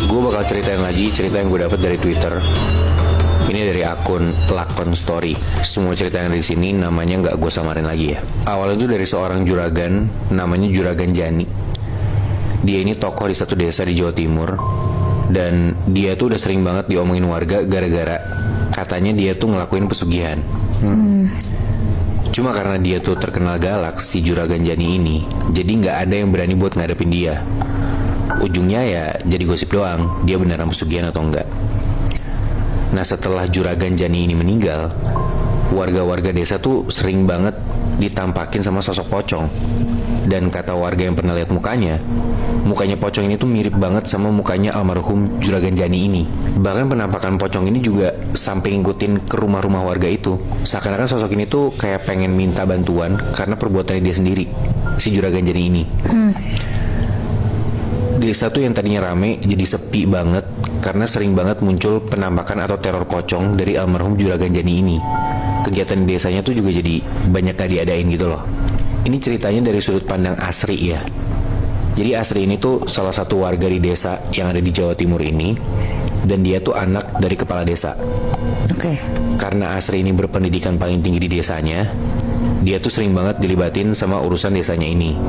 Gue bakal ceritain lagi cerita yang gue dapet dari Twitter. Ini dari akun Lakon Story. Semua cerita yang di sini namanya nggak gue samarin lagi ya. Awalnya itu dari seorang juragan, namanya Juragan Jani. Dia ini tokoh di satu desa di Jawa Timur. Dan dia tuh udah sering banget diomongin warga gara-gara katanya dia tuh ngelakuin pesugihan. Cuma karena dia tuh terkenal galak, si Juragan Jani ini, jadi nggak ada yang berani buat ngadepin dia. Ujungnya ya jadi gosip doang, dia beneran pesugihan atau enggak. Nah, setelah Juragan Jani ini meninggal, warga-warga desa tuh sering banget ditampakin sama sosok pocong. Dan kata warga yang pernah lihat mukanya pocong ini tuh mirip banget sama mukanya almarhum Juragan Jani ini. Bahkan penampakan pocong ini juga sampai ngikutin ke rumah-rumah warga itu. Seakan-akan sosok ini tuh kayak pengen minta bantuan karena perbuatannya dia sendiri, si Juragan Jani ini. Desa tuh yang tadinya rame jadi sepi banget karena sering banget muncul penampakan atau teror pocong dari almarhum Juragan Jani ini. Kegiatan di desanya tuh juga jadi banyak gak diadain gitu loh. Ini ceritanya dari sudut pandang Asri ya. Jadi Asri ini tuh salah satu warga di desa yang ada di Jawa Timur ini. Dan dia tuh anak dari kepala desa. Oke. Karena Asri ini berpendidikan paling tinggi di desanya, dia tuh sering banget dilibatin sama urusan desanya ini.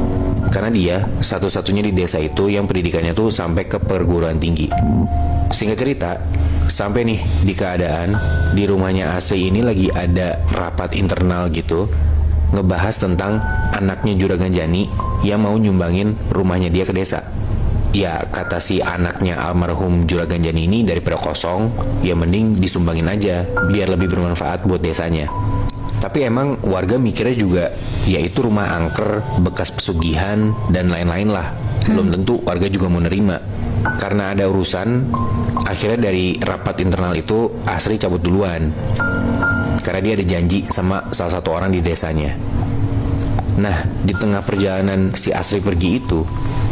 Karena dia satu-satunya di desa itu yang pendidikannya tuh sampai ke perguruan tinggi. Singkat cerita, sampai nih di keadaan di rumahnya Asri ini lagi ada rapat internal gitu, ngebahas tentang anaknya Juragan Jani yang mau nyumbangin rumahnya dia ke desa. Ya kata si anaknya almarhum Juragan Jani ini, daripada kosong, ya mending disumbangin aja biar lebih bermanfaat buat desanya. Tapi emang warga mikirnya juga ya itu rumah angker, bekas pesugihan dan lain-lain lah. Belum tentu warga juga mau nerima. Karena ada urusan, akhirnya dari rapat internal itu Asri cabut duluan. Karena dia ada janji sama salah satu orang di desanya. Nah, di tengah perjalanan si Asri pergi itu,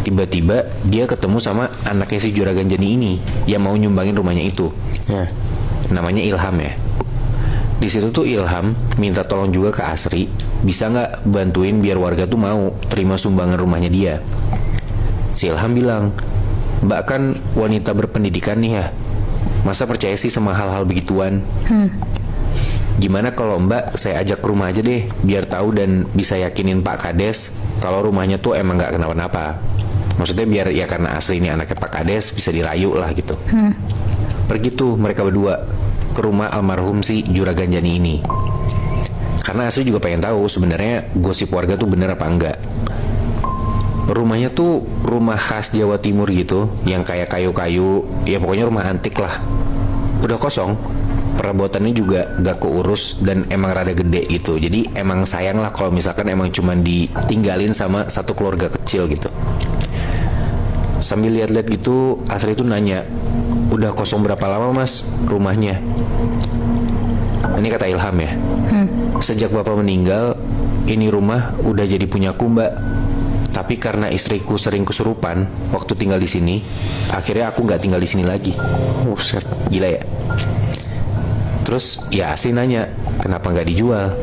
tiba-tiba dia ketemu sama anaknya si Juragan Jani ini yang mau nyumbangin rumahnya itu. Namanya Ilham ya. Di situ tuh Ilham minta tolong juga ke Asri, bisa nggak bantuin biar warga tuh mau terima sumbangan rumahnya dia. Si Ilham bilang, "Mbak kan wanita berpendidikan nih ya, masa percaya sih sama hal-hal begituan? Gimana kalau Mbak saya ajak ke rumah aja deh, biar tahu dan bisa yakinin Pak Kades kalau rumahnya tuh emang nggak kenapa-napa." Maksudnya biar ya karena Asri ini anaknya Pak Kades bisa dirayu lah gitu. Pergi tuh mereka berdua ke rumah almarhum si Juragan Jani ini. Karena Asri juga pengen tahu sebenarnya gosip warga tuh bener apa enggak. Rumahnya tuh rumah khas Jawa Timur gitu, yang kayak kayu-kayu, ya pokoknya rumah antik lah. Udah kosong, perabotannya juga gak keurus dan emang rada gede gitu. Jadi emang sayang lah kalau misalkan emang cuman ditinggalin sama satu keluarga kecil gitu. Sambil lihat-lihat gitu, Asri tuh nanya, "Udah kosong berapa lama mas rumahnya?" Ini kata Ilham ya. "Sejak bapak meninggal, ini rumah udah jadi punyaku mbak. Tapi karena istriku sering kesurupan waktu tinggal di sini, akhirnya aku nggak tinggal di sini lagi." Buset, gila ya. Terus ya Asri nanya, "Kenapa nggak dijual?"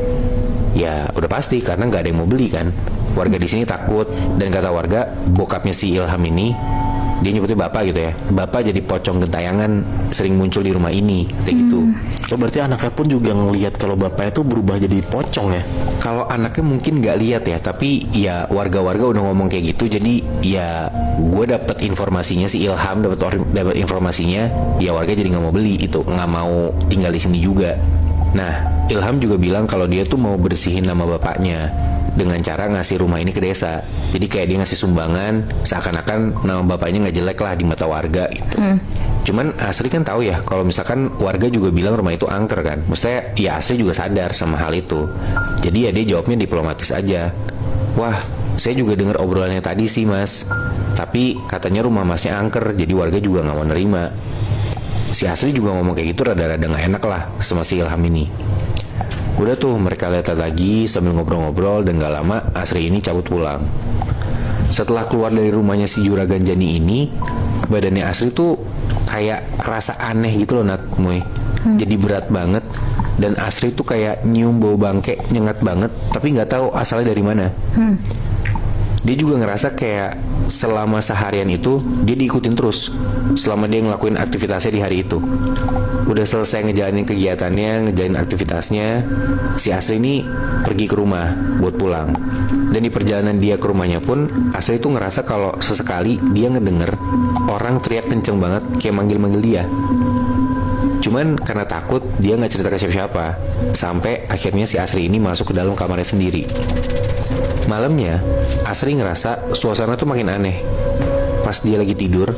Ya udah pasti karena nggak ada yang mau beli kan. Warga di sini takut, dan kata warga bokapnya si Ilham ini, dia nyebutnya bapak gitu ya, bapak jadi pocong gentayangan sering muncul di rumah ini kayak gitu. Oh, berarti anaknya pun juga ngelihat kalau bapaknya tuh berubah jadi pocong ya? Kalau anaknya mungkin nggak lihat ya, tapi ya warga-warga udah ngomong kayak gitu. Jadi ya gue dapet informasinya, si Ilham dapat informasinya, ya warga jadi nggak mau beli itu, nggak mau tinggal di sini juga. Nah, Ilham juga bilang kalau dia tuh mau bersihin nama bapaknya dengan cara ngasih rumah ini ke desa. Jadi kayak dia ngasih sumbangan, seakan-akan nama bapaknya nggak jelek lah di mata warga gitu. Cuman Asri kan tahu ya kalau misalkan warga juga bilang rumah itu angker kan. Maksudnya ya Asri juga sadar sama hal itu. Jadi ya dia jawabnya diplomatis aja. "Wah, saya juga dengar obrolannya tadi sih mas, tapi katanya rumah masnya angker, jadi warga juga nggak mau nerima." Si Asri juga ngomong kayak gitu rada-rada gak enak lah sama si Ilham ini. Udah tuh mereka lihat lagi sambil ngobrol-ngobrol, dan gak lama Asri ini cabut pulang. Setelah keluar dari rumahnya si Juragan Jani ini, badannya Asri tuh kayak kerasa aneh gitu loh Nat Moy. Jadi berat banget, dan Asri tuh kayak nyium bau bangke nyengat banget, tapi gak tahu asalnya dari mana. Dia juga ngerasa kayak selama seharian itu dia diikutin terus selama dia ngelakuin aktivitasnya di hari itu. Udah selesai ngejalanin kegiatannya, ngejalanin aktivitasnya, si Asri ini pergi ke rumah buat pulang. Dan di perjalanan dia ke rumahnya pun, Asri itu ngerasa kalau sesekali dia ngedenger orang teriak kenceng banget kayak manggil-manggil dia. Cuman karena takut, dia nggak cerita ke siapa-siapa. Sampai akhirnya si Asri ini masuk ke dalam kamarnya sendiri. Malamnya, Asri ngerasa suasana tuh makin aneh. Pas dia lagi tidur,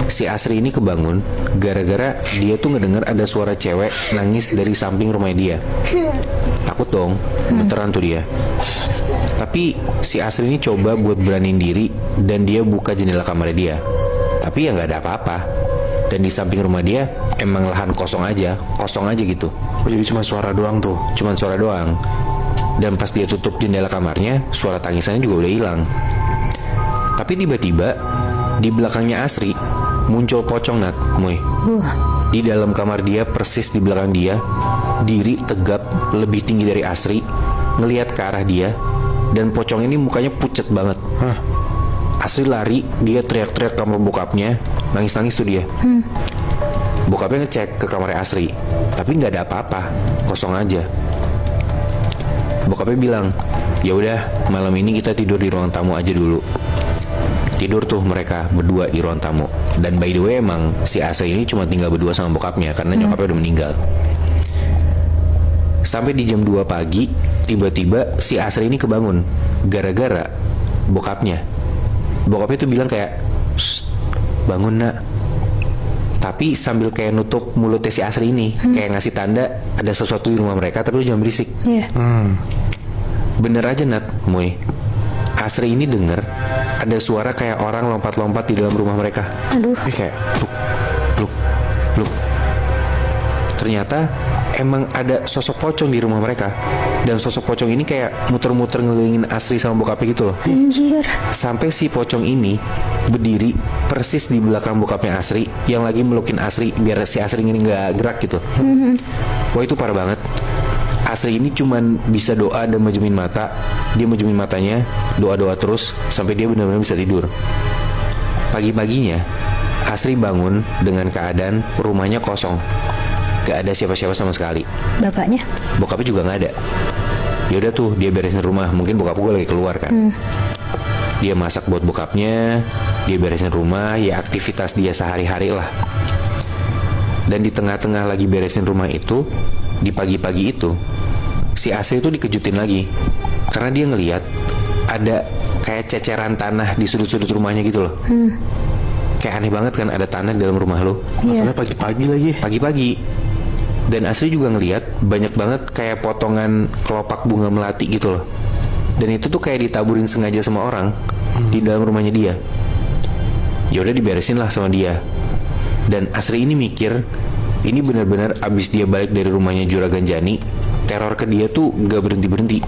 si Asri ini kebangun gara-gara dia tuh ngedenger ada suara cewek nangis dari samping rumahnya dia. Takut dong, gemeteran tuh dia. Tapi si Asri ini coba buat beraniin diri dan dia buka jendela kamarnya dia. Tapi ya nggak ada apa-apa. Dan di samping rumah dia emang lahan kosong aja gitu. Oh, jadi cuma suara doang tuh. Cuman suara doang. Dan pas dia tutup jendela kamarnya, suara tangisannya juga udah hilang. Tapi tiba-tiba di belakangnya Asri muncul pocong, Nat, Moy. Di dalam kamar dia, persis di belakang dia, diri tegap lebih tinggi dari Asri, ngelihat ke arah dia. Dan pocong ini mukanya pucet banget. Asri lari, dia teriak-teriak ke kamar bokapnya, nangis-nangis tuh dia. Bokapnya ngecek ke kamarnya Asri, tapi nggak ada apa-apa, kosong aja. Bokapnya bilang, ya udah malam ini kita tidur di ruang tamu aja dulu. Tidur tuh mereka berdua di ruang tamu. Dan by the way emang si Asri ini cuma tinggal berdua sama bokapnya karena nyokapnya udah meninggal. Sampai di jam 2 pagi, tiba-tiba si Asri ini kebangun gara-gara bokapnya tuh bilang kayak, bangun nak. Tapi sambil kayak nutup mulutnya si Asri ini, kayak ngasih tanda ada sesuatu di rumah mereka, tapi lu jangan berisik. Bener aja, Nat, Moy. Asri ini denger ada suara kayak orang lompat-lompat di dalam rumah mereka. Kayak pluk. Ternyata emang ada sosok pocong di rumah mereka. Dan sosok pocong ini kayak muter-muter ngelilingin Asri sama bokapnya gitu loh. Anjir. Sampai si pocong ini berdiri persis di belakang bokapnya Asri yang lagi melukin Asri biar si Asri ini nggak gerak gitu. Wah, itu parah banget. Asri ini cuman bisa doa dan majumin mata. Dia majumin matanya, doa-doa terus sampai dia benar-benar bisa tidur. Pagi-paginya Asri bangun dengan keadaan rumahnya kosong. Gak ada siapa-siapa sama sekali. Bapaknya? Bokapnya juga nggak ada. Ya udah tuh dia beresin rumah. Mungkin bokap gue lagi keluar kan. Dia masak buat bokapnya, dia beresin rumah, ya aktivitas dia sehari-hari lah. Dan di tengah-tengah lagi beresin rumah itu, di pagi-pagi itu, si Asri itu dikejutin lagi karena dia ngelihat ada kayak ceceran tanah di sudut-sudut rumahnya gitu loh. Kayak aneh banget kan ada tanah di dalam rumah lo. Masalahnya pagi-pagi lagi. Pagi-pagi. Dan Asri juga ngelihat banyak banget kayak potongan kelopak bunga melati gitu loh. Dan itu tuh kayak ditaburin sengaja sama orang di dalam rumahnya dia. Ya udah diberesin lah sama dia. Dan Asri ini mikir, ini benar-benar abis dia balik dari rumahnya Juragan Jani, teror ke dia tuh gak berhenti-berhenti.